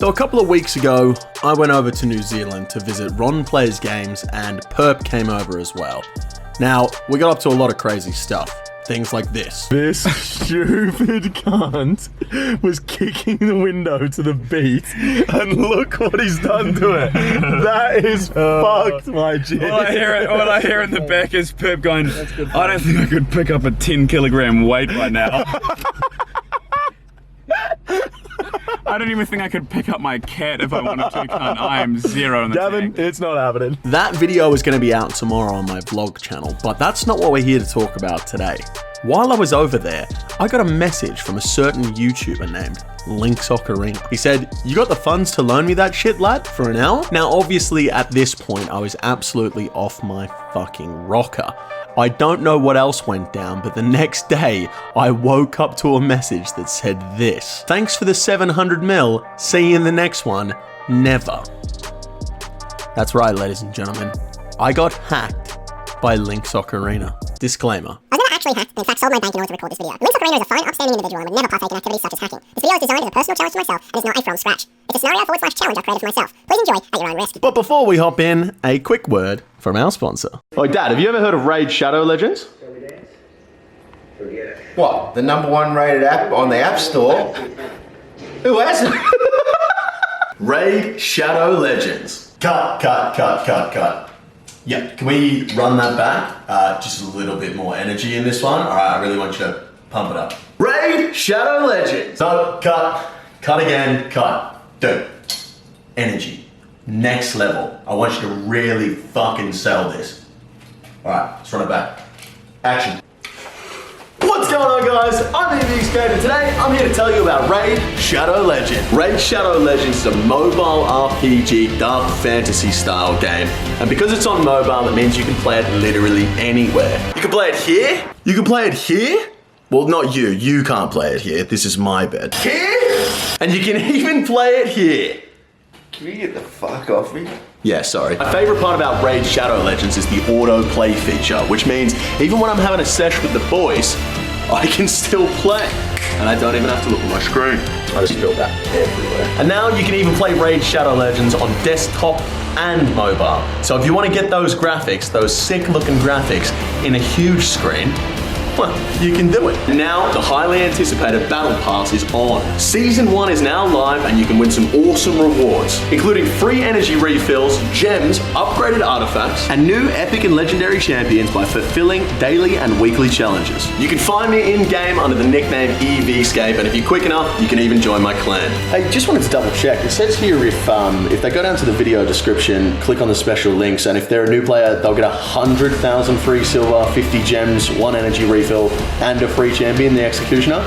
So a couple of weeks ago, I went over to New Zealand to visit Ron Plays Games, and Perp came over as well. Now, we got up to a lot of crazy stuff. Things like this. This stupid cunt was kicking the window to the beat, and look what he's done to it. That is fucked, my G. All I hear in the back is Perp going, I don't think I could pick up a 10-kilogram weight right now. I don't even think I could pick up my cat if I wanted to, cunt. I am zero in the Gavin, tank. it's not happening. That video is going to be out tomorrow on my vlog channel, but that's not what we're here to talk about today. While I was over there, I got a message from a certain YouTuber named Linksoccerina. He said, "You got the funds to loan me that shit, lad, for an hour?" Now, obviously, at this point, I was absolutely off my fucking rocker. I don't know what else went down, but the next day, I woke up to a message that said this: "Thanks for the 700 mil, see you in the next one, never." That's right, ladies and gentlemen. I got hacked by Linksoccerina. Disclaimer. I was never actually hacked, but in fact sold my bank in order to record this video. Linksoccerina is a fine, upstanding individual and would never partake in activities such as hacking. This video is designed as a personal challenge to myself and is not a from scratch. It's a scenario/challenge I created for myself. Please enjoy at your own risk. But before we hop in, a quick word from our sponsor. Oh, Dad, have you ever heard of Raid Shadow Legends? What? The #1 rated app on the App Store? Who hasn't? Raid Shadow Legends. Cut. Yeah, can we run that back? Just a little bit more energy in this one. All right, I really want you to pump it up. Raid Shadow Legends. No, cut again, cut. Dude, energy, next level. I want you to really fucking sell this. All right, let's run it back. Action. What's going on, guys? I'm EVEscape, and today I'm here to tell you about Raid Shadow Legends. Raid Shadow Legends is a mobile RPG dark fantasy style game, and because it's on mobile, that means you can play it literally anywhere. You can play it here. You can play it here. Well, not you. You can't play it here. This is my bed. Here, and you can even play it here. Can you get the fuck off me? Yeah, sorry. My favorite part about Raid Shadow Legends is the auto play feature, which means even when I'm having a sesh with the boys, I can still play. And I don't even have to look at my screen. I just feel that everywhere. And now you can even play Raid Shadow Legends on desktop and mobile. So if you want to get those graphics, those sick looking graphics in a huge screen, well, you can do it. Now, the highly anticipated Battle Pass is on. Season 1 is now live and you can win some awesome rewards, including free energy refills, gems, upgraded artifacts, and new epic and legendary champions by fulfilling daily and weekly challenges. You can find me in-game under the nickname EVEscape, and if you're quick enough, you can even join my clan. Hey, just wanted to double check. It says here if they go down to the video description, click on the special links, and if they're a new player, they'll get 100,000 free silver, 50 gems, 1 energy refill, and a free champion, the Executioner.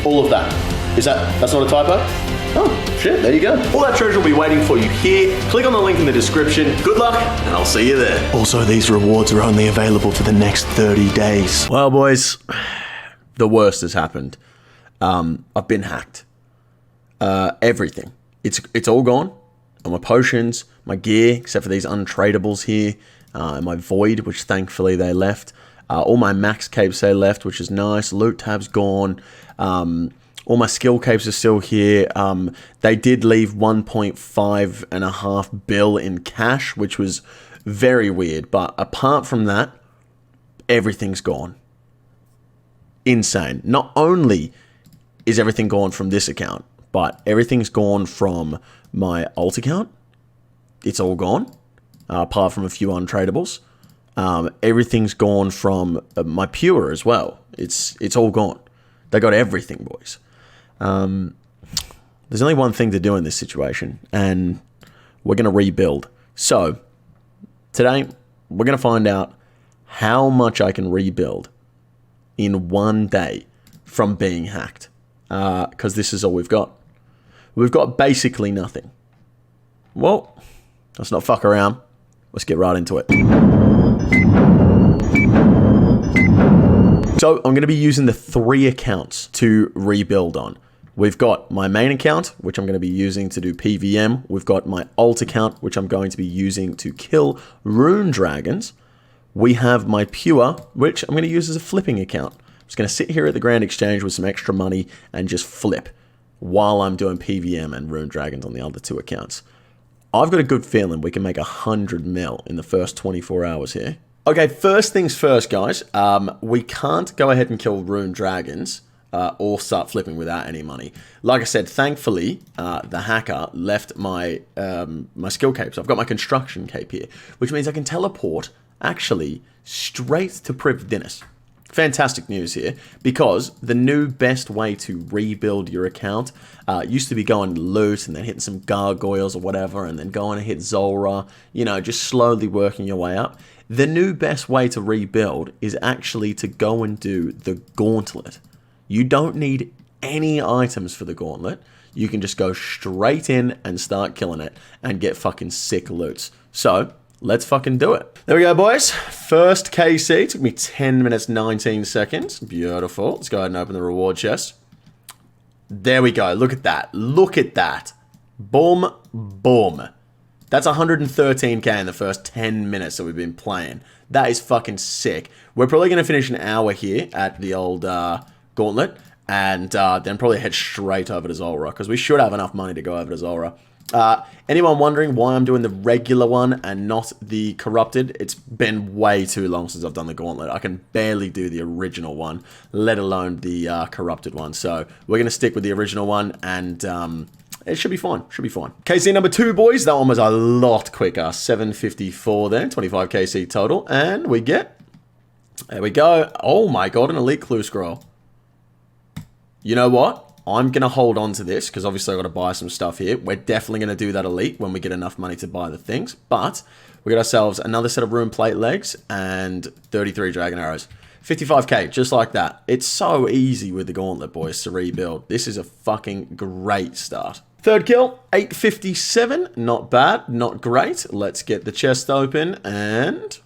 All of that. That's not a typo? Oh, shit, there you go. All that treasure will be waiting for you here. Click on the link in the description. Good luck, and I'll see you there. Also, these rewards are only available for the next 30 days. Well, boys, the worst has happened. I've been hacked. Everything. It's all gone. All my potions, my gear, except for these untradables here, and my void, which thankfully they left. All my max capes they left, which is nice. Loot tab's gone. All my skill capes are still here. They did leave 1.5 bill in cash, which was very weird. But apart from that, everything's gone. Insane. Not only is everything gone from this account, but everything's gone from my alt account. It's all gone, apart from a few untradables. Everything's gone from my Pure as well. It's all gone. They got everything, boys. There's only one thing to do in this situation, and we're going to rebuild. So, today, we're going to find out how much I can rebuild in one day from being hacked. Because this is all we've got. We've got basically nothing. Well, let's not fuck around. Let's get right into it. So I'm going to be using the 3 accounts to rebuild on. We've got my main account, which I'm going to be using to do PVM. We've got my alt account, which I'm going to be using to kill rune dragons. We have my Pure, which I'm going to use as a flipping account. I'm just going to sit here at the Grand Exchange with some extra money and just flip. while I'm doing PVM and Rune Dragons on the other 2 accounts. I've got a good feeling we can make 100 mil in the first 24 hours here. Okay, first things first, guys. We can't go ahead and kill Rune Dragons or start flipping without any money. Like I said, thankfully, the hacker left my my skill cape. So I've got my construction cape here, which means I can teleport actually straight to Priv Dinis. Fantastic news here, because the new best way to rebuild your account used to be going to loot and then hitting some gargoyles or whatever, and then going to hit Zulrah, you know, just slowly working your way up. The new best way to rebuild is actually to go and do the Gauntlet. You don't need any items for the Gauntlet. You can just go straight in and start killing it and get fucking sick loots. So, let's fucking do it. There we go, boys. First KC. Took me 10 minutes, 19 seconds. Beautiful. Let's go ahead and open the reward chest. There we go. Look at that. Look at that. Boom, boom. That's 113k in the first 10 minutes that we've been playing. That is fucking sick. We're probably going to finish an hour here at the old Gauntlet, and then probably head straight over to Zulrah, because we should have enough money to go over to Zulrah. Anyone wondering why I'm doing the regular one and not the corrupted? It's been way too long since I've done the Gauntlet. I can barely do the original one, let alone the corrupted one. So we're going to stick with the original one, and it should be fine. Should be fine. KC number 2, boys. That one was a lot quicker. 754 there. 25 KC total. And we get... There we go. Oh my god, an elite clue scroll. You know what? I'm going to hold on to this, because obviously I've got to buy some stuff here. We're definitely going to do that elite when we get enough money to buy the things. But we got ourselves another set of rune plate legs and 33 dragon arrows. 55k, just like that. It's so easy with the Gauntlet, boys, to rebuild. This is a fucking great start. Third kill, 857. Not bad, not great. Let's get the chest open, and...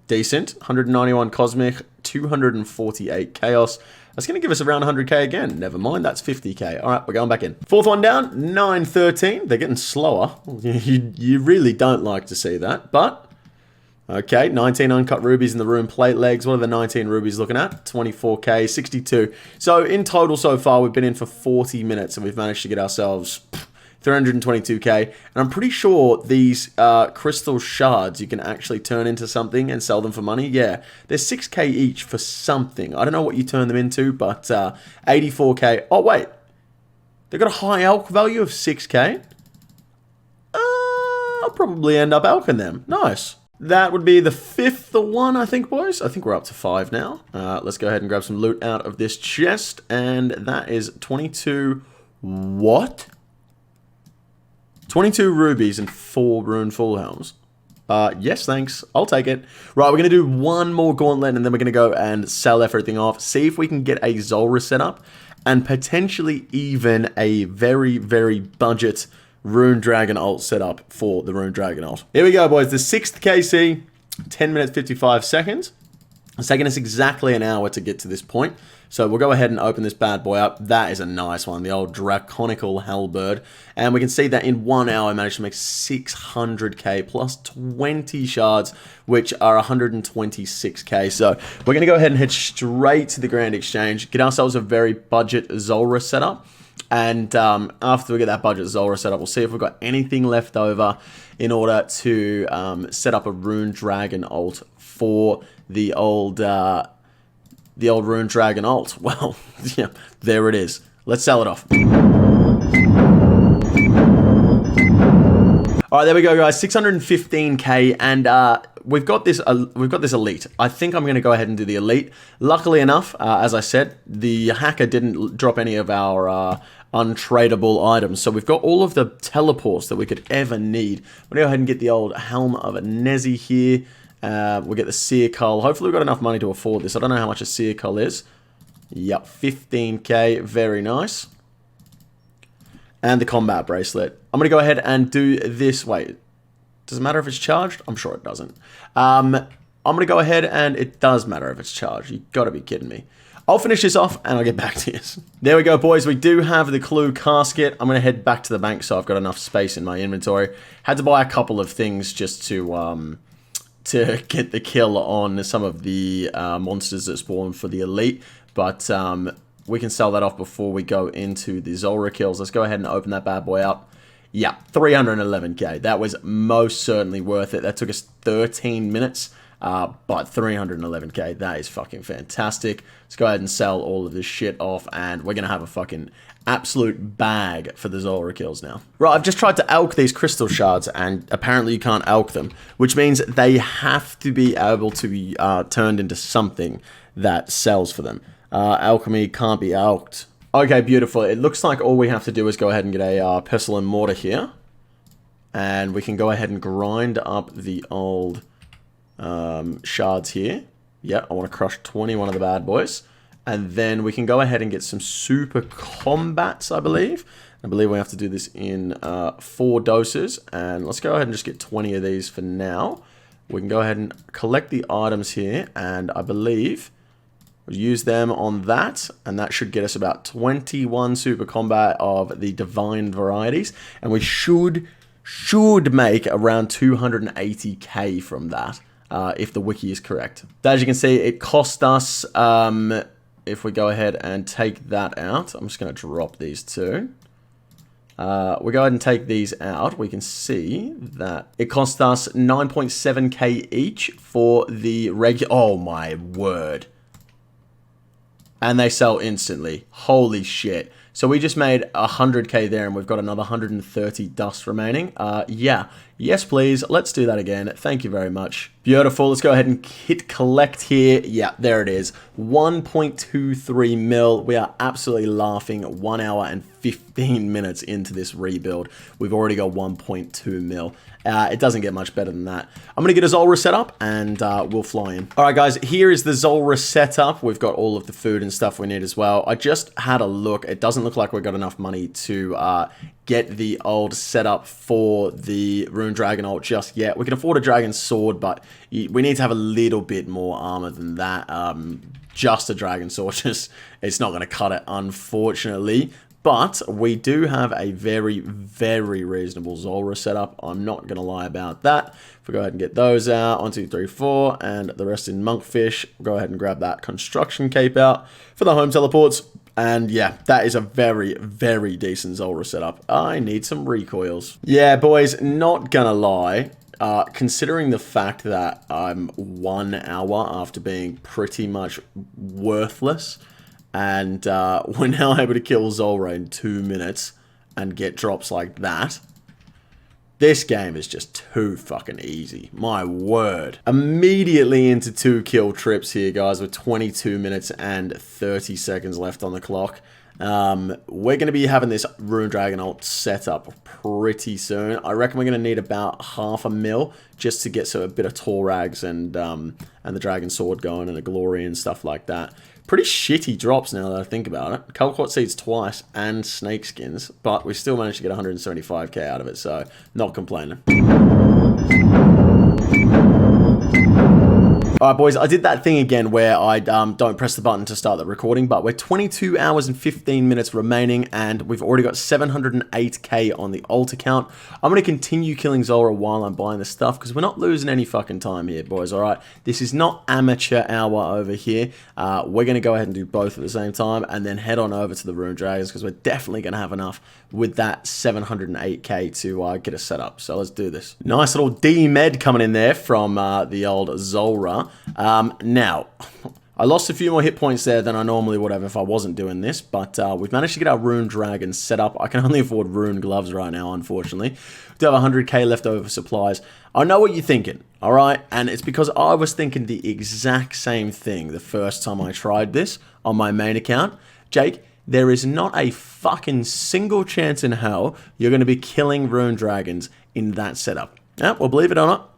decent. 191 cosmic, 248 chaos. That's going to give us around 100k again. Never mind, that's 50k. All right, we're going back in. Fourth one down, 913. They're getting slower. You really don't like to see that, but... okay, 19 uncut rubies in the rune plate legs. What are the 19 rubies looking at? 24k, 62. So in total so far, we've been in for 40 minutes, and we've managed to get ourselves 322k. And I'm pretty sure these crystal shards you can actually turn into something and sell them for money. Yeah, they're 6k each for something. I don't know what you turn them into, but 84k. Oh, wait. They've got a high alch value of 6k. I'll probably end up alching them. Nice. That would be the 5th one, I think, boys. I think we're up to 5 now. Let's go ahead and grab some loot out of this chest. And that is 22... what? 22 rubies and 4 rune full helms. Yes, thanks. I'll take it. Right, we're going to do one more Gauntlet, and then we're going to go and sell everything off. See if we can get a Zulrah set up, and potentially even a very, very budget... Rune Dragon ult set up for the Rune Dragon ult. Here we go, boys. The 6th KC, 10 minutes, 55 seconds. It's taken us exactly an hour to get to this point. So we'll go ahead and open this bad boy up. That is a nice one, the old Draconical Halberd. And we can see that in 1 hour I managed to make 600k plus 20 shards, which are 126k. So we're going to go ahead and head straight to the Grand Exchange, get ourselves a very budget Zulrah setup. And after we get that budget Zulrah set up, we'll see if we've got anything left over in order to set up a Rune Dragon ult for the old Rune Dragon ult. Well, yeah, there it is. Let's sell it off. All right, there we go, guys. 615k, and we've got this elite. I think I'm going to go ahead and do the elite. Luckily enough, as I said, the hacker didn't drop any of our untradeable items, so we've got all of the teleports that we could ever need. We'll go ahead and get the old Helm of Nezi here. We'll get the Seer Cull. Hopefully we've got enough money to afford this. I don't know how much a Seer Cull is. Yep, 15k. Very nice. And the Combat Bracelet. I'm going to go ahead and do this. Wait, does it matter if it's charged? I'm sure it doesn't. I'm going to go ahead, and it does matter if it's charged. You got to be kidding me. I'll finish this off, and I'll get back to you. There we go, boys. We do have the Clue Casket. I'm going to head back to the bank so I've got enough space in my inventory. Had to buy a couple of things just to get the kill on some of the monsters that spawn for the elite. But we can sell that off before we go into the Zulrah kills. Let's go ahead and open that bad boy up. Yeah, 311k. That was most certainly worth it. That took us 13 minutes, but 311k, that is fucking fantastic. Let's go ahead and sell all of this shit off, and we're going to have a fucking absolute bag for the Zulrah kills now. Right, I've just tried to elk these crystal shards, and apparently you can't elk them, which means they have to be able to be turned into something that sells for them. Alchemy can't be elked. Okay, beautiful. It looks like all we have to do is go ahead and get a pestle and mortar here. And we can go ahead and grind up the old shards here. Yeah, I want to crush 21 of the bad boys. And then we can go ahead and get some super combats, I believe. I believe we have to do this in 4 doses. And let's go ahead and just get 20 of these for now. We can go ahead and collect the items here. And I believe we'll use them on that. And that should get us about 21 super combat of the divine varieties. And we should make around 280k from that. If the wiki is correct. As you can see, it cost us... if we go ahead and take that out, I'm just going to drop these two. We go ahead and take these out. We can see that it cost us 9.7k each for the regular... Oh my word. And they sell instantly. Holy shit. So we just made 100k there, and we've got another 130 dust remaining. Yeah. Yes, please. Let's do that again. Thank you very much. Beautiful. Let's go ahead and hit collect here. Yeah, there it is. 1.23 mil. We are absolutely laughing. 1 hour and 15 minutes into this rebuild. We've already got 1.2 mil. It doesn't get much better than that. I'm going to get a Zulrah set up, and we'll fly in. All right, guys, here is the Zulrah setup. We've got all of the food and stuff we need as well. I just had a look. It doesn't look like we've got enough money to get the old setup for the Rune Dragon ult just yet. We can afford a Dragon Sword, but we need to have a little bit more armor than that. Just a Dragon Sword, just it's not going to cut it, unfortunately. But we do have a very, very reasonable Zulrah setup. I'm not going to lie about that. If we go ahead and get those out, 1, 2, 3, 4, and the rest in Monkfish, we'll go ahead and grab that construction cape out for the home teleports. And yeah, that is a very, very decent Zulrah setup. I need some recoils. Yeah, boys, not gonna lie. Considering the fact that I'm 1 hour after being pretty much worthless, and we're now able to kill Zulrah in 2 minutes and get drops like that, this game is just too fucking easy. My word. Immediately into 2 kill trips here, guys, with 22 minutes and 30 seconds left on the clock. We're going to be having this Rune Dragon ult set up pretty soon. I reckon we're going to need about 0.5 mil just to get a bit of Torrags and the Dragon Sword going and the Glory and stuff like that. Pretty shitty drops now that I think about it. Culquat Seeds twice and Snake Skins, but we still managed to get 175k out of it, so not complaining. Alright, boys, I did that thing again where I don't press the button to start the recording, but we're 22 hours and 15 minutes remaining, and we've already got 708k on the alt account. I'm going to continue killing Zulrah while I'm buying the stuff, because we're not losing any fucking time here, boys, alright? This is not amateur hour over here. We're going to go ahead and do both at the same time, and then head on over to the Rune Dragons, because we're definitely going to have enough with that 708k to get us set up. So let's do this. Nice little D-med coming in there from the old Zulrah. Now, I lost a few more hit points there than I normally would have if I wasn't doing this, but we've managed to get our Rune Dragon set up. I can only afford Rune Gloves right now, unfortunately. We do have 100k left over for supplies. I know what you're thinking, alright? And it's because I was thinking the exact same thing the first time I tried this on my main account. Jake, there is not a fucking single chance in hell you're going to be killing Rune Dragons in that setup. Yeah, well, believe it or not,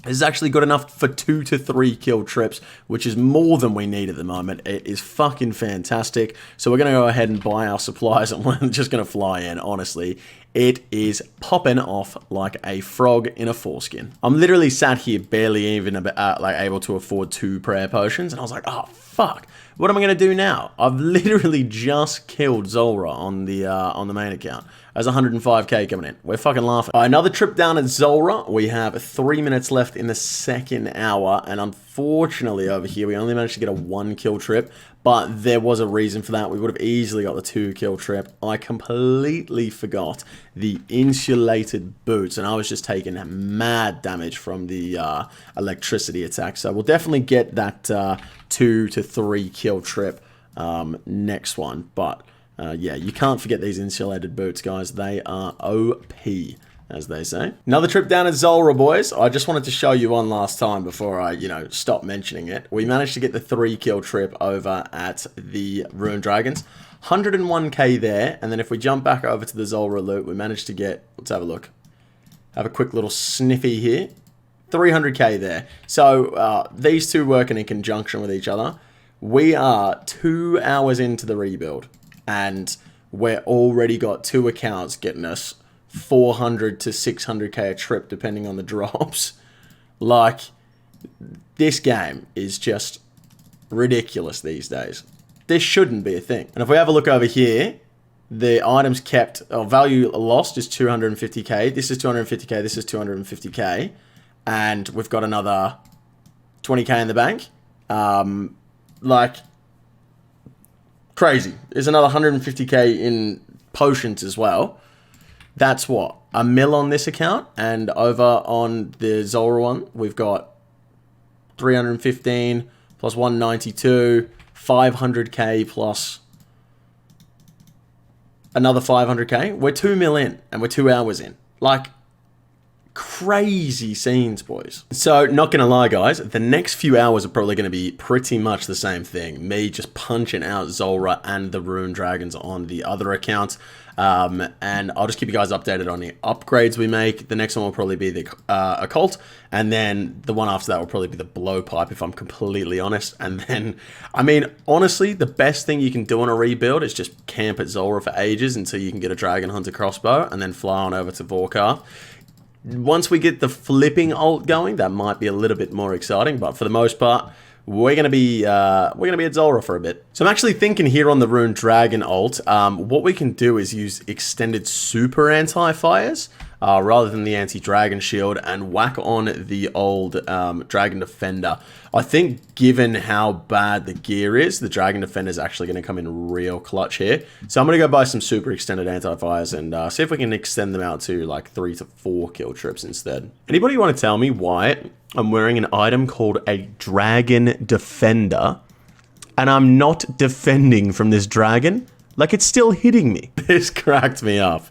this is actually good enough for 2 to 3 kill trips, which is more than we need at the moment. It is fucking fantastic. So we're going to go ahead and buy our supplies, and we're just going to fly in, honestly. It is popping off like a frog in a foreskin. I'm literally sat here barely even able to afford 2 prayer potions, and I was like, oh, fuck. What am I going to do now? I've literally just killed Zulrah on the main account. There's 105k coming in. We're fucking laughing. Another trip down at Zulrah. We have 3 minutes left in the second hour, and unfortunately over here we only managed to get a 1 kill trip, But there was a reason for that. We would have easily got the 2-kill trip. I completely forgot the insulated boots, and I was just taking mad damage from the electricity attack. So we'll definitely get that 2 to 3 kill trip next one. But yeah, you can't forget these insulated boots, guys. They are OP, as they say. Another trip down at Zulrah, boys. I just wanted to show you one last time before I, stop mentioning it. We managed to get the 3-kill trip over at the Ruined Dragons. 101k there, and then if we jump back over to the Zulrah loot, we managed to get, let's have a look. Have a quick little sniffy here. 300k there. So these two working in conjunction with each other. We are 2 hours into the rebuild, and we're already got 2 accounts getting us 400 to 600k a trip depending on the drops. Like, this game is just ridiculous these days. This shouldn't be a thing. And if we have a look over here, the items kept, or value lost is 250k. This is 250k, this is 250k. And we've got another 20k in the bank. Like, crazy. There's another 150k in potions as well. That's what? $1 mil on this account, and over on the Zulrah one, we've got 315 plus 192, 500k plus another 500k. We're 2 mil in, and we're 2 hours in. Like, crazy scenes, boys. So, not gonna lie, guys, the next few hours are probably gonna be pretty much the same thing. Me just punching out Zulrah and the Ruined Dragons on the other account. And I'll just keep you guys updated on the upgrades we make. The next one will probably be the Occult, and then the one after that will probably be the Blowpipe, if I'm completely honest. And then, I mean, honestly, the best thing you can do on a rebuild is just camp at Zulrah for ages until you can get a Dragon Hunter crossbow, and then fly on over to Vorkar. Once we get the flipping ult going, that might be a little bit more exciting, but for the most part, we're gonna be at Zulrah for a bit. So I'm actually thinking here on the Ruined Dragon ult, what we can do is use extended super anti-fires rather than the anti-dragon shield, and whack on the old Dragon Defender. I think given how bad the gear is, the Dragon Defender is actually going to come in real clutch here. So I'm going to go buy some super extended anti-fires and see if we can extend them out to like 3 to 4 kill trips instead. Anybody want to tell me why I'm wearing an item called a Dragon Defender and I'm not defending from this dragon? Like, it's still hitting me. This cracked me up.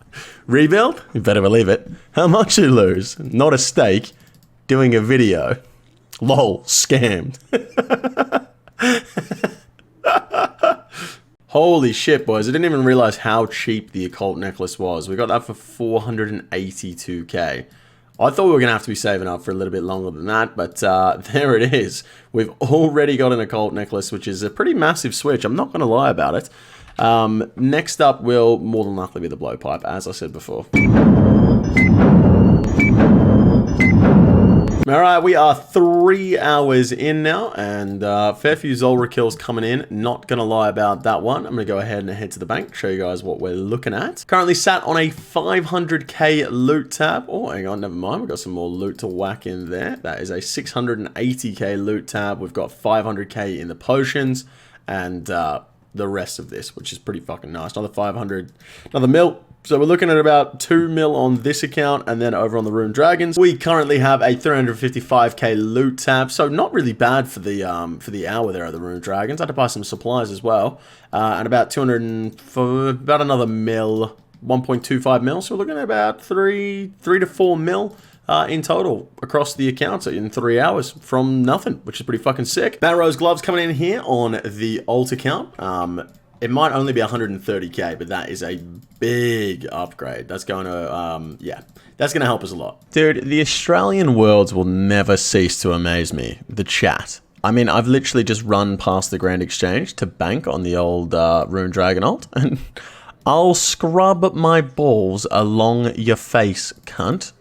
Rebuild? You better believe it. How much you lose? Not a stake. Doing a video. Lol. Scammed. Holy shit, boys. I didn't even realize how cheap the Occult Necklace was. We got that for 482k. I thought we were going to have to be saving up for a little bit longer than that, but there it is. We've already got an Occult Necklace, which is a pretty massive switch. I'm not going to lie about it. Next up will more than likely be the Blowpipe, as I said before. Alright, we are 3 hours in now, and fair few Zulrah kills coming in. Not gonna lie about that one. I'm gonna go ahead and head to the bank, show you guys what we're looking at. Currently sat on a 500k loot tab. Oh, hang on, never mind. We've got some more loot to whack in there. That is a 680k loot tab. We've got 500k in the potions, and the rest of this, which is pretty fucking nice. Another 500, another mil. So we're looking at about 2 mil on this account, and then over on the Ruined Dragons, we currently have a 355k loot tab. So not really bad for the hour there at the Ruined Dragons. I had to buy some supplies as well, and about 200 for about another mil, 1.25 mil. So we're looking at about 3 to 4 mil. In total across the accounts in 3 hours from nothing, which is pretty fucking sick. Matt Rose gloves coming in here on the alt account. It might only be 130k, but that is a big upgrade. That's going to, yeah, that's going to help us a lot. Dude, the Australian worlds will never cease to amaze me. The chat. I mean, I've literally just run past the Grand Exchange to bank on the old Ruined Dragon alt, and I'll scrub my balls along your face, cunt.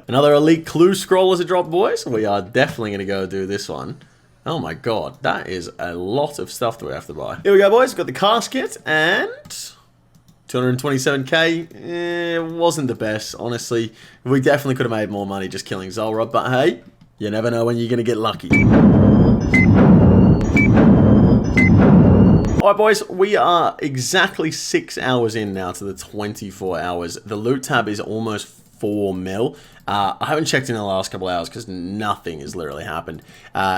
Another elite clue scroll as a drop, boys. We are definitely going to go do this one. Oh my god, that is a lot of stuff that we have to buy. Here we go, boys. We've got the casket and 227k. It wasn't the best, honestly. We definitely could have made more money just killing Zulrah, but hey, you never know when you're going to get lucky. All right, boys, we are exactly 6 hours in now to the 24 hours. The loot tab is almost 4 mil. I haven't checked in the last couple of hours because nothing has literally happened.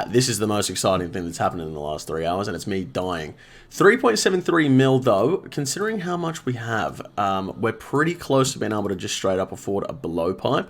This is the most exciting thing that's happened in the last 3 hours, and it's me dying. 3.73 mil, though, considering how much we have, we're pretty close to being able to just straight up afford a blowpipe.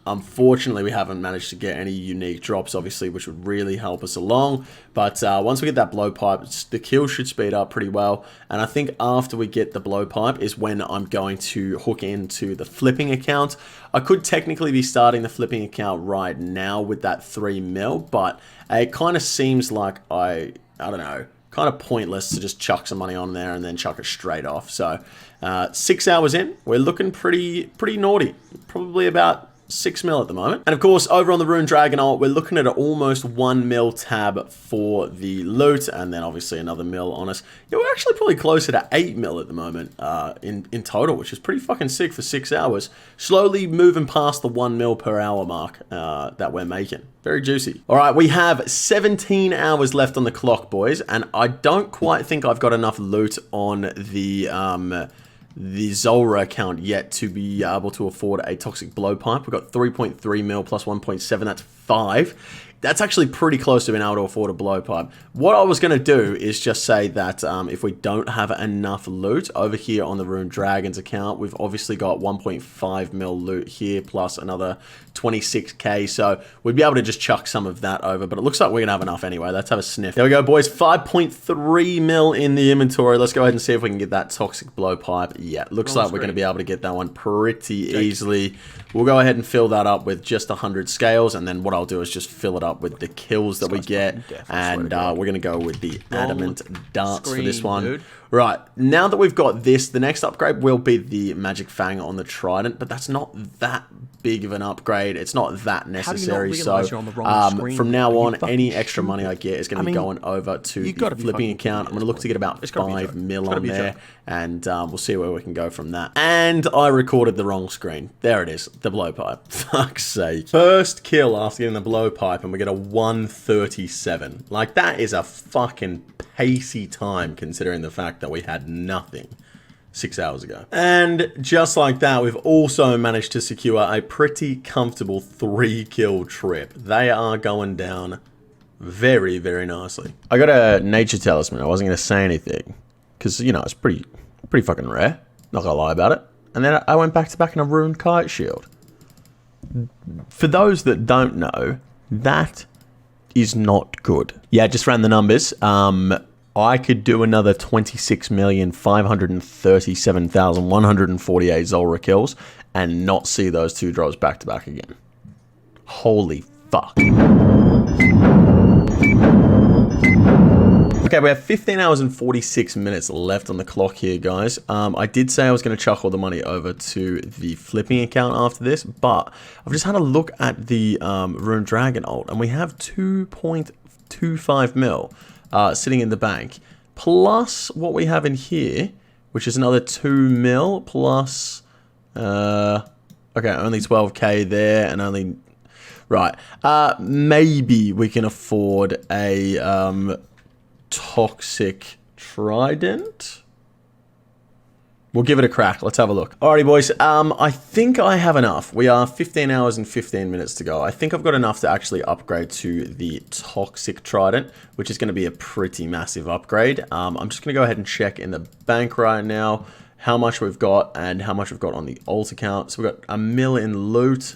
Unfortunately, we haven't managed to get any unique drops, obviously, which would really help us along. But once we get that blowpipe, the kill should speed up pretty well. And I think after we get the blowpipe is when I'm going to hook into the flipping account. I could technically be starting the flipping account right now with that 3 mil, but it kind of seems like I don't know, kind of pointless to just chuck some money on there and then chuck it straight off. So 6 hours in, we're looking pretty naughty. Probably about 6 mil at the moment. And of course, over on the Rune Dragon ult, we're looking at an almost 1 mil tab for the loot, and then obviously another mil on us. Yeah, we're actually probably closer to 8 mil at the moment in total, which is pretty fucking sick for 6 hours. Slowly moving past the 1 mil per hour mark that we're making. Very juicy. All right, we have 17 hours left on the clock, boys, and I don't quite think I've got enough loot on the Zulrah account yet to be able to afford a toxic blowpipe. We've got 3.3 mil plus 1.7, that's 5. That's actually pretty close to being able to afford a blowpipe. What I was going to do is just say that if we don't have enough loot over here on the Rune Dragons account, we've obviously got 1.5 mil loot here plus another 26k, so we'd be able to just chuck some of that over, but it looks like we're going to have enough anyway. Let's have a sniff. There we go, boys. 5.3 mil in the inventory. Let's go ahead and see if we can get that toxic blowpipe. Yeah, looks like we're going to be able to get that one pretty easily. We'll go ahead and fill that up with just 100 scales, and then what I'll do is just fill it up with the kills that we get, and we're going to go with the adamant darts for this one. Dude. Right, now that we've got this, the next upgrade will be the Magic Fang on the Trident, but that's not that big of an upgrade. It's not that necessary, so from now on, any extra money I get is going to be going over to the flipping account. I'm going to look to get about 5 mil on there, and we'll see where we can go from that. And I recorded the wrong screen. There it is, the blowpipe. Fuck's sake. First kill after getting the blowpipe, and we get a 137. Like, that is a fucking pacey time considering the fact that we had nothing 6 hours ago. And just like that, we've also managed to secure a pretty comfortable 3-kill trip. They are going down very, very nicely. I got a nature talisman. I wasn't going to say anything because, you know, it's pretty fucking rare. Not going to lie about it. And then I went back to back in a Rune Kite Shield. For those that don't know, that is not good. Yeah, just ran the numbers. I could do another 26,537,148 Zulrah kills and not see those 2 drops back to back again. Holy fuck. Okay, we have 15 hours and 46 minutes left on the clock here, guys. I did say I was going to chuck all the money over to the flipping account after this, but I've just had a look at the Rune Dragon ult, and we have 2.25 mil sitting in the bank, plus what we have in here, which is another 2 mil, plus, okay, only 12k there, and only, right, maybe we can afford a, toxic trident. We'll give it a crack. Let's have a look. Alrighty, boys. I think I have enough. We are 15 hours and 15 minutes to go. I think I've got enough to actually upgrade to the toxic trident, which is going to be a pretty massive upgrade. I'm just going to go ahead and check in the bank right now how much we've got and how much we've got on the alt account. So we've got 1 mil in loot,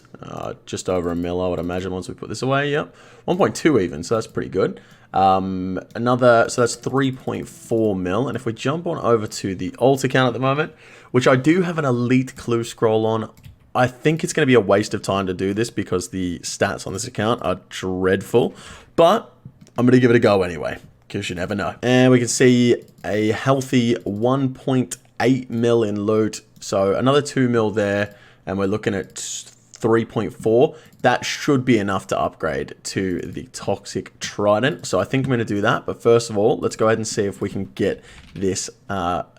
just over 1 mil, I would imagine, once we put this away. Yep, 1.2 even, so that's pretty good. So that's 3.4 mil, and if we jump on over to the alt account at the moment, which I do have an elite clue scroll on, I think it's going to be a waste of time to do this because the stats on this account are dreadful, but I'm going to give it a go anyway, because you never know. And we can see a healthy 1.8 mil in loot, so another 2 mil there, and we're looking at 3.4. That should be enough to upgrade to the toxic trident, so I think I'm going to do that. But first of all, let's go ahead and see if we can get this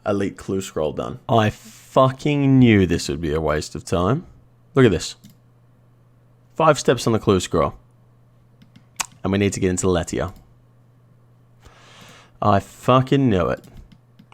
elite clue scroll done. I fucking knew this would be a waste of time. Look at this. 5 steps on the clue scroll, and we need to get into Letia. I fucking knew it.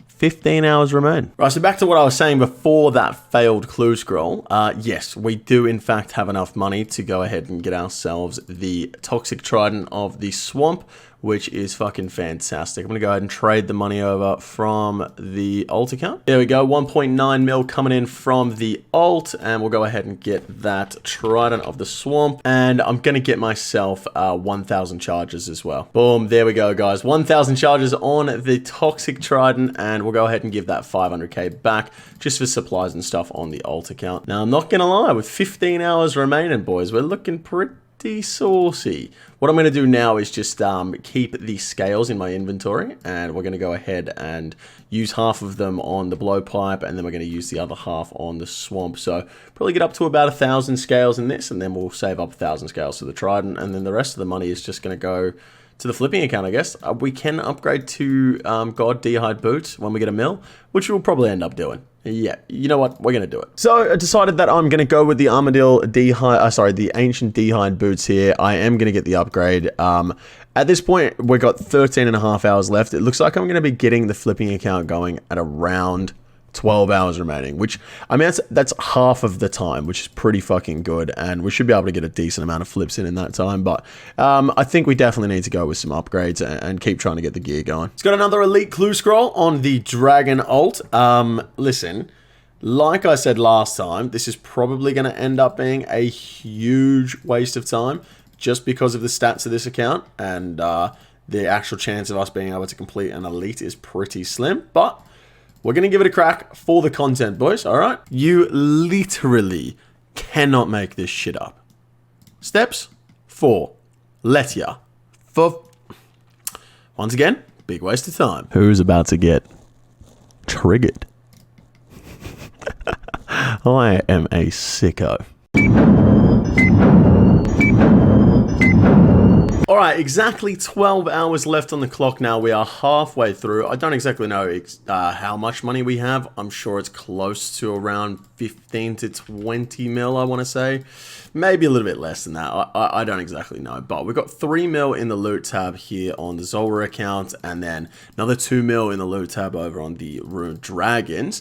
15 hours remain. Right, so back to what I was saying before that failed clue scroll. Yes, we do in fact have enough money to go ahead and get ourselves the Toxic Trident of the Swamp, which is fucking fantastic. I'm going to go ahead and trade the money over from the alt account. There we go, 1.9 mil coming in from the alt, and we'll go ahead and get that Trident of the Swamp, and I'm going to get myself 1,000 charges as well. Boom, there we go, guys. 1,000 charges on the Toxic Trident, and we'll go ahead and give that 500k back just for supplies and stuff on the alt account. Now, I'm not going to lie, with 15 hours remaining, boys, we're looking pretty saucy. What I'm going to do now is just keep the scales in my inventory, and we're going to go ahead and use half of them on the blowpipe, and then we're going to use the other half on the swamp. So probably get up to about 1,000 scales in this, and then we'll save up 1,000 scales for the trident, and then the rest of the money is just going to go to the flipping account, I guess. We can upgrade to God D'hide boots when we get a mill, which we'll probably end up doing. Yeah, you know what? We're going to do it. So I decided that I'm going to go with the Armadillo D'hide, the Ancient D'hide boots here. I am going to get the upgrade. At this point, we've got 13.5 hours left. It looks like I'm going to be getting the flipping account going at around 12 hours remaining, which, I mean, that's half of the time, which is pretty fucking good, and we should be able to get a decent amount of flips in that time, but I think we definitely need to go with some upgrades and keep trying to get the gear going. It's got another elite clue scroll on the Dragon alt. Listen, like I said last time, this is probably going to end up being a huge waste of time just because of the stats of this account, and the actual chance of us being able to complete an elite is pretty slim, but we're going to give it a crack for the content, boys, all right? You literally cannot make this shit up. Steps 4. Letia. For... Once again, big waste of time. Who's about to get triggered? I am a sicko. Alright, exactly 12 hours left on the clock now. We are halfway through. I don't exactly know how much money we have. I'm sure it's close to around 15 to 20 mil, I want to say. Maybe a little bit less than that. I don't exactly know. But we've got 3 mil in the loot tab here on the Zulrah account, and then another 2 mil in the loot tab over on the Ruined Dragons.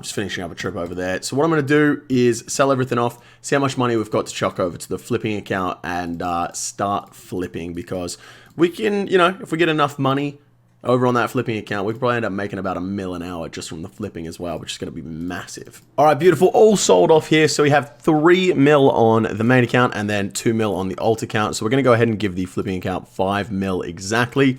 Just finishing up a trip over there. So what I'm going to do is sell everything off, see how much money we've got to chuck over to the flipping account, and start flipping, because we can, you know, if we get enough money over on that flipping account, we could probably end up making about $1 mil an hour just from the flipping as well, which is going to be massive. All right, beautiful. All sold off here. So we have 3 mil on the main account and then 2 mil on the alt account. So we're going to go ahead and give the flipping account 5 mil exactly.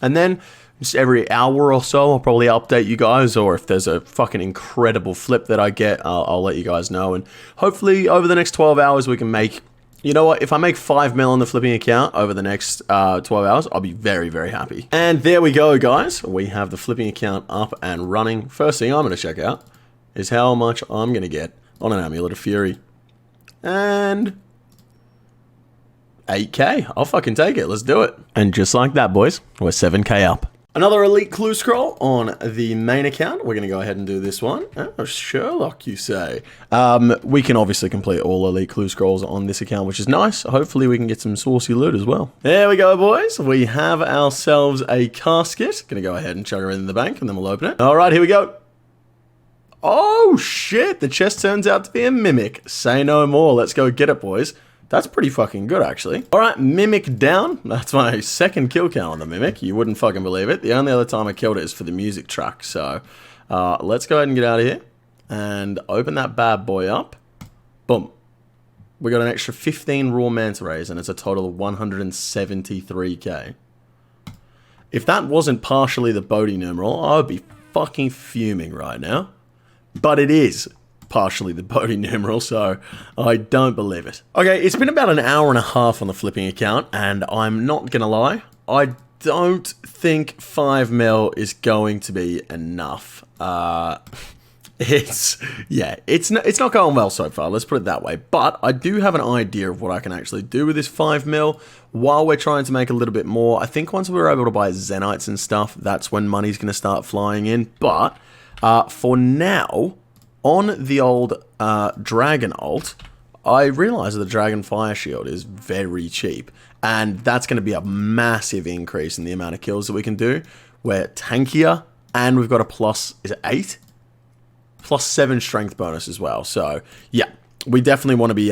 And then just every hour or so, I'll probably update you guys, or if there's a fucking incredible flip that I get, I'll let you guys know. And hopefully over the next 12 hours, we can make, you know what, if I make 5 mil on the flipping account over the next 12 hours, I'll be very, very happy. And there we go, guys. We have the flipping account up and running. First thing I'm going to check out is how much I'm going to get on an Amulet of Fury. And 8k. I'll fucking take it. Let's do it. And just like that, boys, we're 7k up. Another elite clue scroll on the main account. We're going to go ahead and do this one. Oh, Sherlock, you say. We can obviously complete all elite clue scrolls on this account, which is nice. Hopefully we can get some saucy loot as well. There we go, boys. We have ourselves a casket. Going to go ahead and chuck her in the bank, and then we'll open it. All right, here we go. Oh, shit. The chest turns out to be a Mimic. Say no more. Let's go get it, boys. That's pretty fucking good, actually. All right, Mimic down. That's my second kill count on the Mimic. You wouldn't fucking believe it. The only other time I killed it is for the music track. So let's go ahead and get out of here and open that bad boy up. Boom. We got an extra 15 raw manta rays, and it's a total of 173k. If that wasn't partially the Bodhi numeral, I would be fucking fuming right now. But it is partially the Bodhi numeral, so I don't believe it. Okay, it's been about an hour and a half on the flipping account, and I'm not gonna lie, I don't think 5 mil is going to be enough. It's not going well so far, let's put it that way, but I do have an idea of what I can actually do with this 5 mil while we're trying to make a little bit more. I think once we're able to buy Zenites and stuff, that's when money's gonna start flying in, but for now, on the old Dragon alt, I realize that the Dragon Fire Shield is very cheap, and that's going to be a massive increase in the amount of kills that we can do we're tankier, and we've got a plus, is it 8? Plus 7 strength bonus as well. So, yeah, we definitely want to be,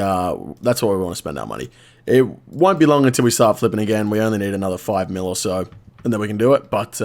that's where we want to spend our money. It won't be long until we start flipping again. We only need another 5 mil or so, and then we can do it. But,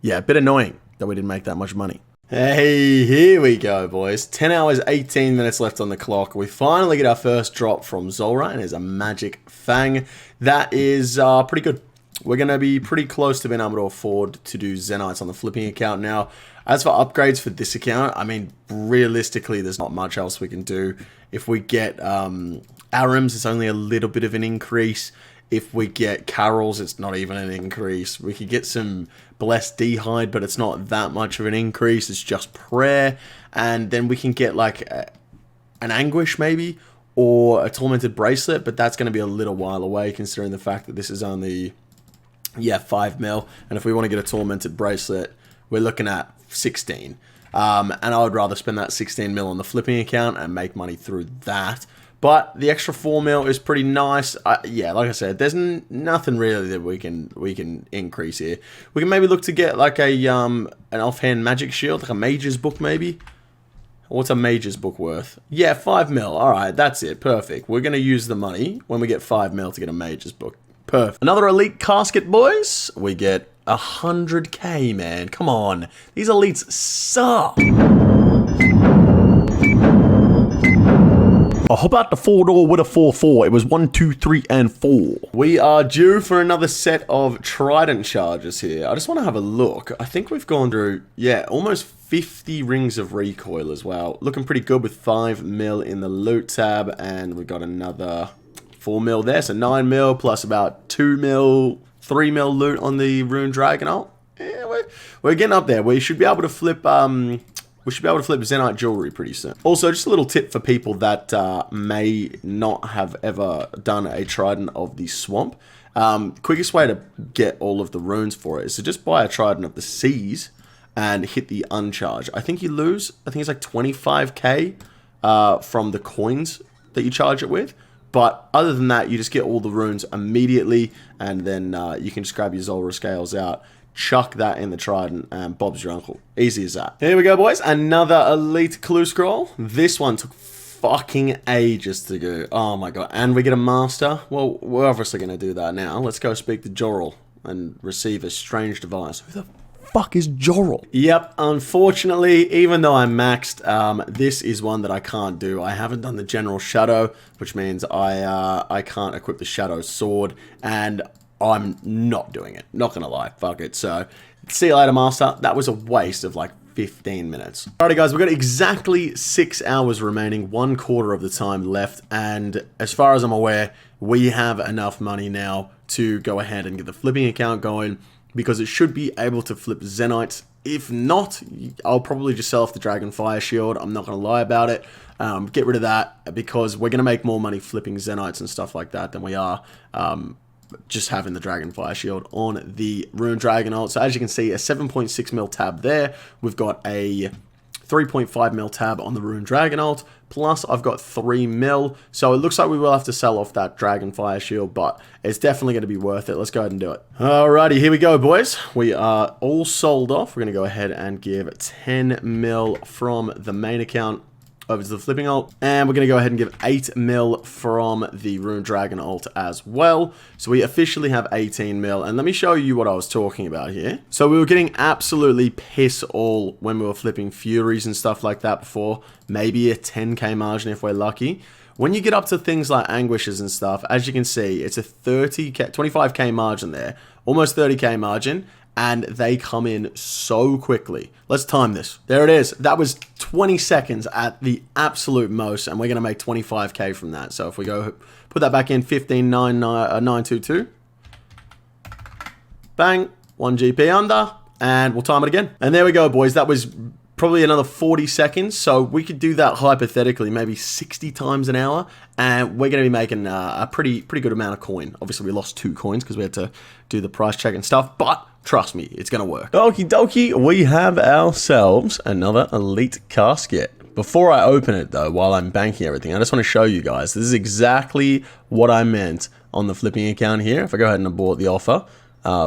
yeah, a bit annoying that we didn't make that much money. Hey, here we go, boys. 10 hours, 18 minutes left on the clock. We finally get our first drop from Zulrah, and it's a Magic Fang. That is pretty good. We're going to be pretty close to being able to afford to do Zenites on the flipping account now. As for upgrades for this account, I mean, realistically, there's not much else we can do. If we get Arims, it's only a little bit of an increase. If we get Carols, it's not even an increase. We could get some Blessed D'hide, but it's not that much of an increase. It's just Prayer. And then we can get like an Anguish maybe, or a Tormented Bracelet, but that's going to be a little while away considering the fact that this is only, yeah, 5 mil. And if we want to get a Tormented Bracelet, we're looking at 16. And I would rather spend that 16 mil on the flipping account and make money through that. But the extra 4 mil is pretty nice. Yeah, like I said, there's nothing really that we can increase here. We can maybe look to get like a an offhand magic shield, like a mage's book maybe. What's a mage's book worth? Yeah, 5 mil. All right, that's it. Perfect. We're gonna use the money when we get 5 mil to get a mage's book. Perfect. Another elite casket, boys. We get 100k, man. Come on, these elites suck. I hop out the 4-door with a 4-4. It was 1, 2, 3, and 4. We are due for another set of Trident charges here. I just want to have a look. I think we've gone through, yeah, almost 50 rings of recoil as well. Looking pretty good with 5 mil in the loot tab, and we got another 4 mil there. So 9 mil plus about 2 mil, 3 mil loot on the Rune Dragon. Yeah, we're getting up there. We should be able to flip Zenite jewelry pretty soon. Also, just a little tip for people that may not have ever done a Trident of the Swamp. Quickest way to get all of the runes for it is to just buy a Trident of the Seas and hit the uncharge. I think you lose, I think it's like 25k from the coins that you charge it with. But other than that, you just get all the runes immediately, and then you can just grab your Zulrah scales out, chuck that in the Trident, and Bob's your uncle. Easy as that. Here we go, boys. Another elite clue scroll. This one took fucking ages to go. Oh my god. And we get a master. Well, we're obviously going to do that now. Let's go speak to Jorrel and receive a strange device. Who the fuck is Jorrel? Yep, unfortunately, even though I'm maxed, this is one that I can't do. I haven't done the General Shadow, which means I can't equip the Shadow Sword, and I'm not doing it. Not gonna lie, fuck it. So, see you later, Master. That was a waste of like 15 minutes. Alrighty, guys, we've got exactly 6 hours remaining, 1/4 of the time left, and as far as I'm aware, we have enough money now to go ahead and get the flipping account going, because it should be able to flip Zenites. If not, I'll probably just sell off the Dragonfire Shield. I'm not gonna lie about it. Get rid of that, because we're gonna make more money flipping Zenites and stuff like that than we are just having the Dragonfire Shield on the Rune Dragon ult. So as you can see, a 7.6 mil tab there. We've got a 3.5 mil tab on the Rune Dragon ult. Plus, I've got 3 mil. So it looks like we will have to sell off that Dragonfire Shield, but it's definitely going to be worth it. Let's go ahead and do it. Alrighty, here we go, boys. We are all sold off. We're going to go ahead and give 10 mil from the main account over to the flipping ult, and we're going to go ahead and give 8 mil from the Rune Dragon ult as well. So we officially have 18 mil, and let me show you what I was talking about here. So we were getting absolutely piss all when we were flipping Furies and stuff like that before, maybe a 10k margin if we're lucky. When you get up to things like Anguishes and stuff, as you can see, it's a 25k margin there, almost 30k margin, and they come in so quickly. Let's time this. There it is. That was 20 seconds at the absolute most, and we're going to make 25k from that. So if we go put that back in, 15,922. Bang. 1 GP under, and we'll time it again. And there we go, boys. That was probably another 40 seconds. So we could do that hypothetically, maybe 60 times an hour, and we're going to be making a pretty good amount of coin. Obviously, we lost 2 coins because we had to do the price check and stuff, but trust me, it's going to work. Okie dokie, we have ourselves another elite casket. Before I open it, though, while I'm banking everything, I just want to show you guys. This is exactly what I meant on the flipping account here. If I go ahead and abort the offer,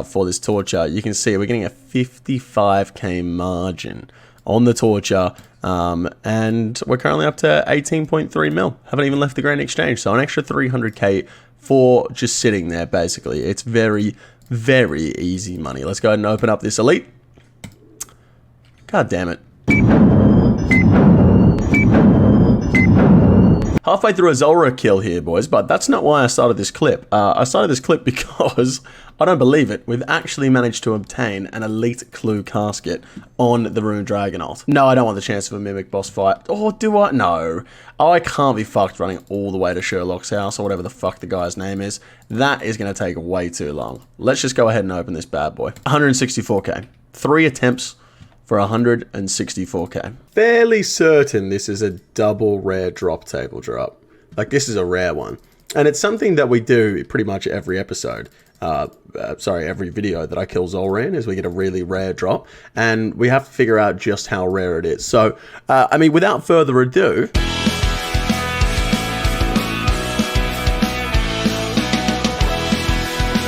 for this torture, you can see we're getting a 55k margin on the torture, and we're currently up to 18.3 mil. Haven't even left the Grand Exchange, so an extra 300k for just sitting there, basically. It's very, very easy money. Let's go ahead and open up this elite. God damn it. Halfway through a Zulrah kill here, boys, but that's not why I started this clip. I started this clip because, I don't believe it, we've actually managed to obtain an elite clue casket on the Rune Dragonaut. No, I don't want the chance of a Mimic boss fight. Or do I? No. I can't be fucked running all the way to Sherlock's house, or whatever the fuck the guy's name is. That is going to take way too long. Let's just go ahead and open this bad boy. 164k. 3 attempts for 164k. Fairly certain this is a double rare drop table drop. Like, this is a rare one. And it's something that we do pretty much every episode. Every video that I kill Zulrah in, is we get a really rare drop. And we have to figure out just how rare it is. So, I mean, without further ado...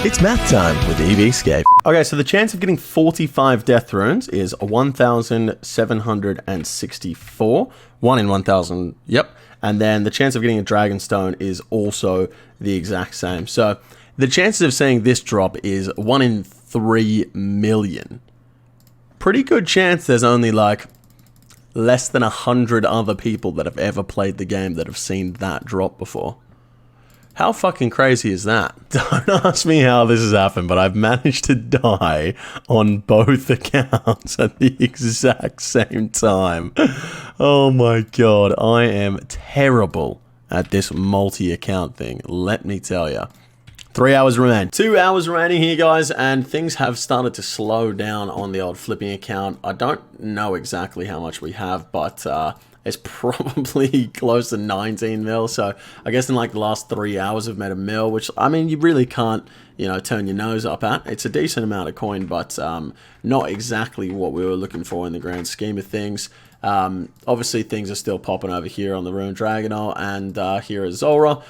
It's math time with EVscape. Okay, so the chance of getting 45 death runes is 1,764. 1 in 1,000, yep. And then the chance of getting a Dragonstone is also the exact same. So the chances of seeing this drop is 1 in 3 million. Pretty good chance there's only like less than 100 other people that have ever played the game that have seen that drop before. How fucking crazy is that? Don't ask me how this has happened, but I've managed to die on both accounts at the exact same time. Oh my god, I am terrible at this multi-account thing, let me tell you. 3 hours remain. 2 hours remaining here, guys, and things have started to slow down on the old flipping account. I don't know exactly how much we have, but it's probably close to 19 mil. So I guess in like the last 3 hours we've made a mil, which, I mean, you really can't, you know, turn your nose up at. It's a decent amount of coin, but not exactly what we were looking for in the grand scheme of things. Obviously, things are still popping over here on the Rune Dragonaut and here at Zulrah.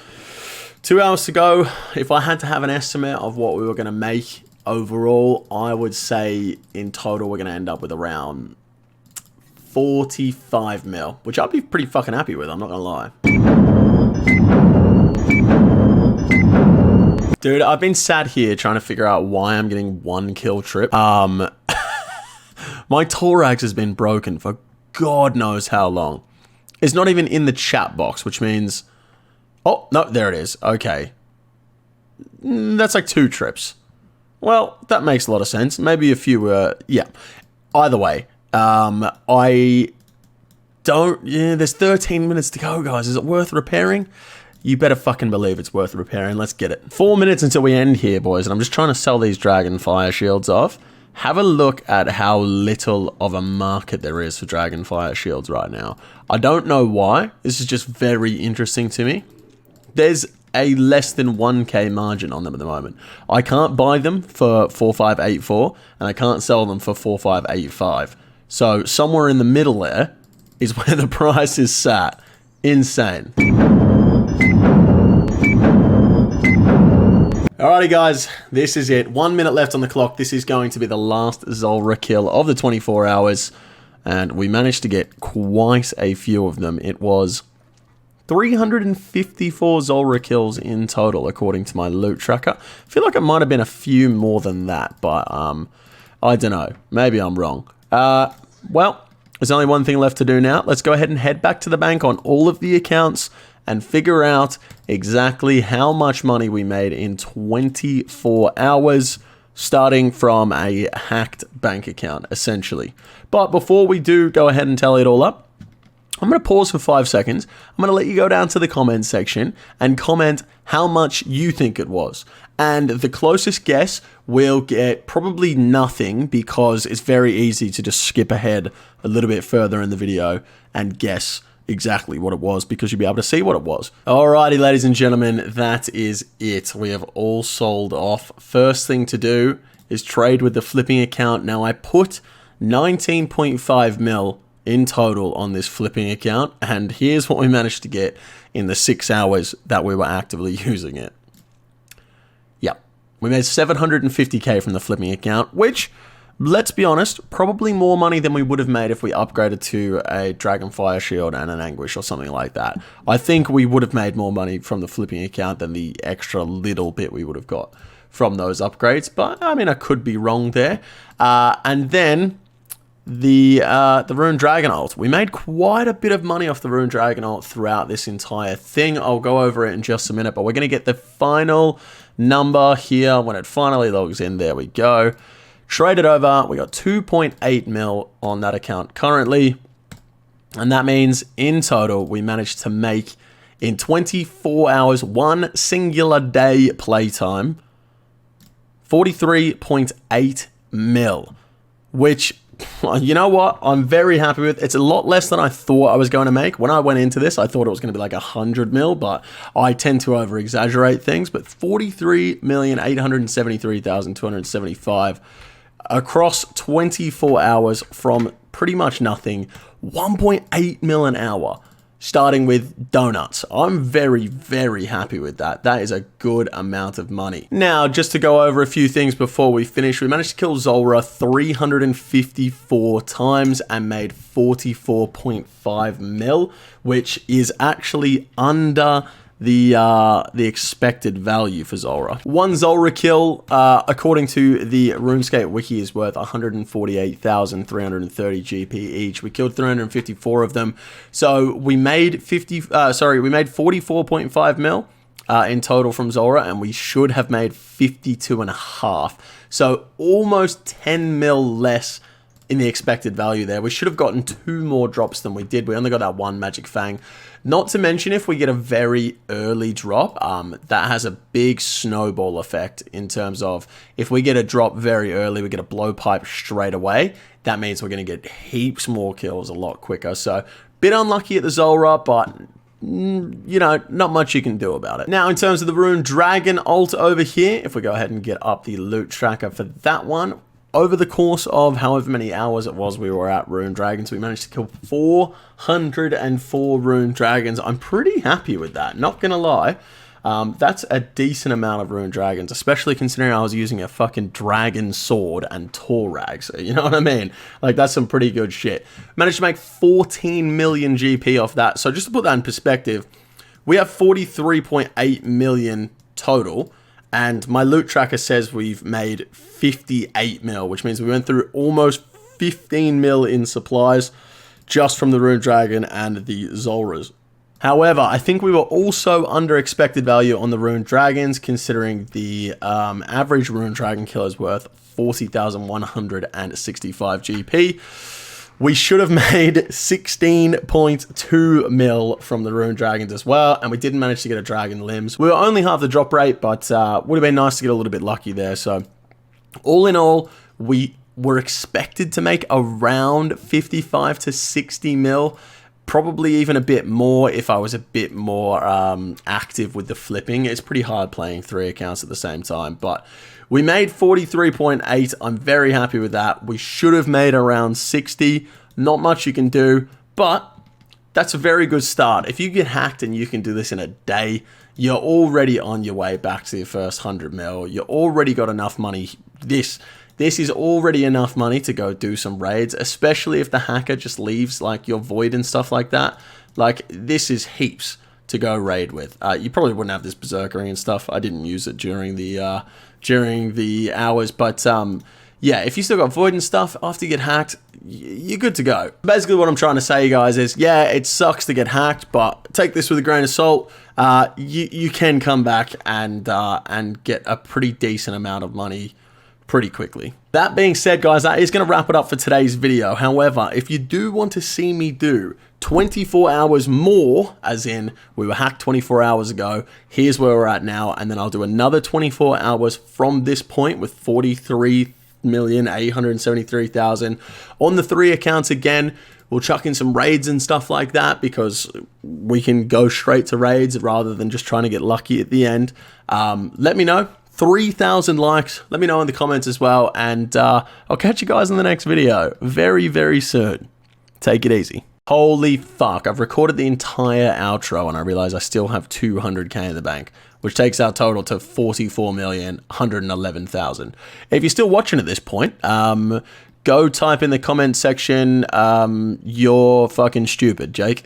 2 hours to go. If I had to have an estimate of what we were going to make overall, I would say in total we're going to end up with around 45 mil, which I'd be pretty fucking happy with, I'm not gonna lie. Dude, I've been sat here trying to figure out why I'm getting 1 kill trip. My Torax has been broken for God knows how long. It's not even in the chat box, which means... Oh, no, there it is. Okay. That's like 2 trips. Well, that makes a lot of sense. Maybe a few, yeah. Either way. I don't... Yeah, there's 13 minutes to go, guys. Is it worth repairing? You better fucking believe it's worth repairing. Let's get it. 4 minutes until we end here, boys, and I'm just trying to sell these Dragon Fire Shields off. Have a look at how little of a market there is for Dragon Fire Shields right now. I don't know why. This is just very interesting to me. There's a less than 1k margin on them at the moment. I can't buy them for 4584, and I can't sell them for 4585. So somewhere in the middle there is where the price is sat. Insane. Alrighty guys, this is it. 1 minute left on the clock. This is going to be the last Zulrah kill of the 24 hours. And we managed to get quite a few of them. It was 354 Zulrah kills in total, according to my loot tracker. I feel like it might have been a few more than that, but I don't know. Maybe I'm wrong. Well, there's only one thing left to do now. Let's go ahead and head back to the bank on all of the accounts and figure out exactly how much money we made in 24 hours, starting from a hacked bank account, essentially. But before we do go ahead and tally it all up, I'm going to pause for 5 seconds. I'm going to let you go down to the comments section and comment how much you think it was. And the closest guess will get probably nothing, because it's very easy to just skip ahead a little bit further in the video and guess exactly what it was, because you'll be able to see what it was. Alrighty, ladies and gentlemen, that is it. We have all sold off. First thing to do is trade with the flipping account. Now, I put 19.5 mil in total on this flipping account, and here's what we managed to get in the 6 hours that we were actively using it. We made 750k from the flipping account, which, let's be honest, probably more money than we would have made if we upgraded to a Dragonfire Shield and an Anguish or something like that. I think we would have made more money from the flipping account than the extra little bit we would have got from those upgrades, but I mean, I could be wrong there. And then the Rune Dragon ult. We made quite a bit of money off the Rune Dragon ult throughout this entire thing. I'll go over it in just a minute, but we're going to get the final number here when it finally logs in. There we go. Traded over. We got 2.8 mil on that account currently. And that means in total, we managed to make in 24 hours, one singular day playtime, 43.8 mil, which, you know what, I'm very happy with. It's a lot less than I thought I was going to make. When I went into this, I thought it was going to be like 100 mil, but I tend to over exaggerate things. But 43,873,275 across 24 hours from pretty much nothing, 1.8 mil an hour. Starting with donuts. I'm very, very happy with that. That is a good amount of money. Now, just to go over a few things before we finish, we managed to kill Zulrah 354 times and made 44.5 mil, which is actually under the expected value for Zulrah. One Zulrah kill, according to the RuneScape wiki, is worth 148,330 GP each. We killed 354 of them, so we made 44.5 mil in total from Zulrah, and we should have made 52.5. So almost 10 mil less in the expected value there. We should have gotten 2 more drops than we did. We only got that 1 Magic Fang. Not to mention, if we get a very early drop, that has a big snowball effect in terms of if we get a drop very early, we get a blowpipe straight away. That means we're going to get heaps more kills a lot quicker. So, bit unlucky at the Zulrah, but you know, not much you can do about it. Now, in terms of the Rune Dragon ult over here, if we go ahead and get up the loot tracker for that one, over the course of however many hours it was we were at Rune Dragons, we managed to kill 404 Rune Dragons. I'm pretty happy with that, not gonna lie. That's a decent amount of Rune Dragons, especially considering I was using a fucking dragon sword and Torag. You know what I mean? Like, that's some pretty good shit. Managed to make 14 million GP off that. So just to put that in perspective, we have 43.8 million total. And my loot tracker says we've made 58 mil, which means we went through almost 15 mil in supplies just from the Rune Dragon and the Zulrahs. However, I think we were also under expected value on the Rune Dragons, considering the average Rune Dragon kill is worth 40,165 GP. We should have made 16.2 mil from the Rune Dragons as well, and we didn't manage to get a Dragon Limbs. We were only half the drop rate, but would have been nice to get a little bit lucky there. So, all in all, we were expected to make around 55 to 60 mil, probably even a bit more if I was a bit more active with the flipping. It's pretty hard playing 3 accounts at the same time, but we made 43.8. I'm very happy with that. We should have made around 60. Not much you can do, but that's a very good start. If you get hacked and you can do this in a day, you're already on your way back to your first 100 mil. You already got enough money. This is already enough money to go do some raids, especially if the hacker just leaves like your void and stuff like that. Like, this is heaps to go raid with. You probably wouldn't have this berserkering and stuff. I didn't use it during the hours, but yeah, if you still got void and stuff after you get hacked, you're good to go. Basically what I'm trying to say, guys, is yeah, it sucks to get hacked, but take this with a grain of salt. You can come back and get a pretty decent amount of money pretty quickly. That being said, guys, that is going to wrap it up for today's video. However, if you do want to see me do 24 hours more, as in we were hacked 24 hours ago, here's where we're at now, and then I'll do another 24 hours from this point with 43,873,000 on the 3 accounts again. We'll chuck in some raids and stuff like that because we can go straight to raids rather than just trying to get lucky at the end. Let me know. 3,000 likes. Let me know in the comments as well, and I'll catch you guys in the next video very, very soon. Take it easy. Holy fuck, I've recorded the entire outro and I realize I still have 200k in the bank, which takes our total to 44,111,000. If you're still watching at this point, go type in the comment section, you're fucking stupid, Jake.